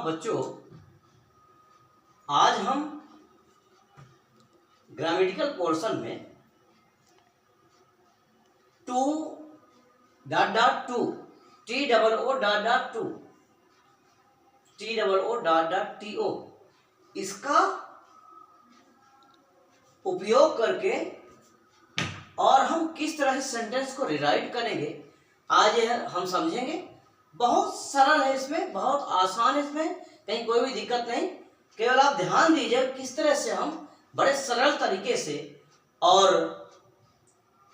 बच्चों, आज हम ग्रामेटिकल पोर्शन में to dot dot to TOO इसका उपयोग करके और हम किस तरह से सेंटेंस को रिराइट करेंगे आज यह हम समझेंगे। बहुत सरल है, इसमें बहुत आसान है, इसमें कहीं कोई भी दिक्कत नहीं। केवल आप ध्यान दीजिए किस तरह से हम बड़े सरल तरीके से और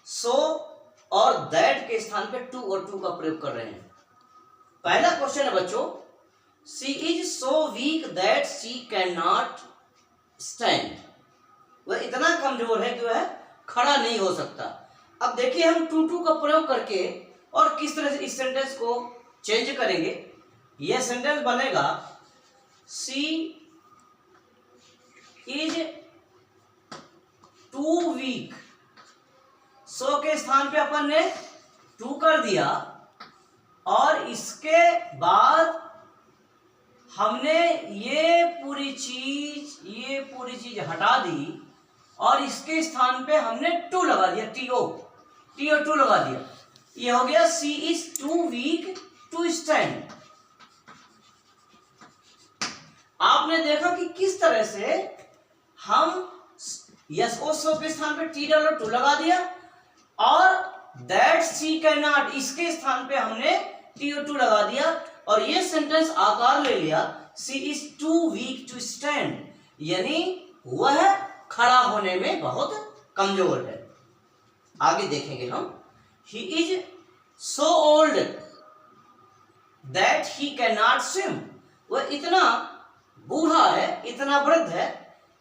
सो और दैट के स्थान पे टू और टू का प्रयोग कर रहे हैं। पहला क्वेश्चन है बच्चों, she is so weak that she can not stand. वह इतना कमजोर है कि वह खड़ा नहीं हो सकता। अब देखिए हम टू का प्रयोग करके और किस तरह से इस सेंटेंस को चेंज करेंगे। यह सेंटेंस बनेगा शी इज टू वीक। सो के स्थान पे अपन ने टू कर दिया और इसके बाद हमने ये पूरी चीज हटा दी और इसके स्थान पे हमने टू लगा दिया, टू लगा दिया। ये हो गया she is too weak to stand. आपने देखा कि किस तरह से हम यस ओ सो के स्थान पे टू लगा दिया और दैट सी कैन नॉट इसके स्थान पे हमने टू लगा दिया और ये सेंटेंस आकार ले लिया she is too weak to stand, यानी वह खड़ा होने में बहुत कमजोर है। आगे देखेंगे हम, ही is so old that he can not swim. वह इतना बूढ़ा है, इतना वृद्ध है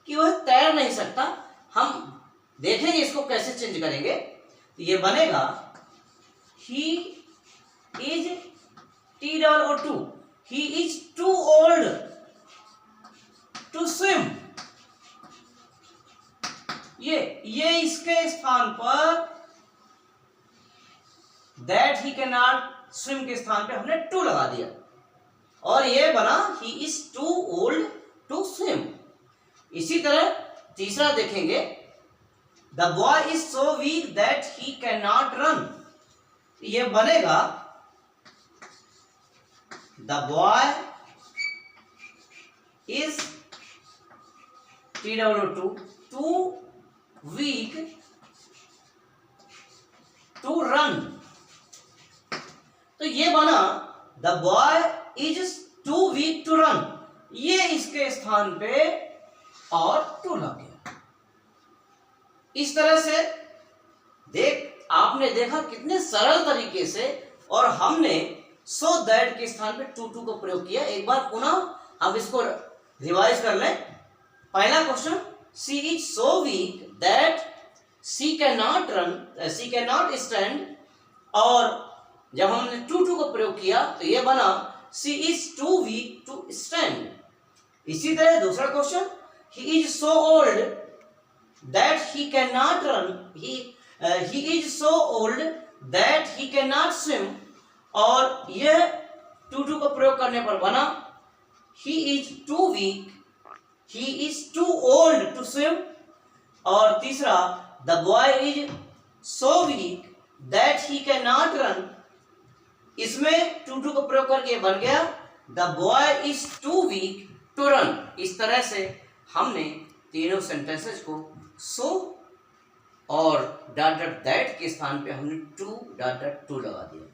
कि वह तैर नहीं सकता। हम देखेंगे इसको कैसे चेंज करेंगे। तो ये बनेगा he is TOO he is too old to swim। ये इसके स्थान पर that he cannot swim के स्थान पे हमने टू लगा दिया और ये बना he is too old to swim। इसी तरह तीसरा देखेंगे, the boy is so weak that he cannot run। ये बनेगा the boy is TOO too weak to run। तो ये बना the boy is too weak to run। ये इसके स्थान पे और टू लग गया। इस तरह से आपने देखा कितने सरल तरीके से और हमने सो दैट के स्थान पे टू का प्रयोग किया। एक बार पुनः हम इसको रिवाइज कर लें। पहला question, she is so weak that she can not stand, और जब हमने टू का प्रयोग किया तो यह बना she is too weak to stand. इसी तरह दूसरा question, he is so old that he can not run, he is so old that he can not swim, और यह टू का प्रयोग करने पर बना he is too weak, he is too old to swim। और तीसरा, the boy is so weak that he cannot run। इसमें टू का प्रयोग करके बन गया the boy is too weak to run। इस तरह से हमने तीनों सेंटेंसेस को so और डॉट दैट के स्थान पे हमने टू लगा दिया।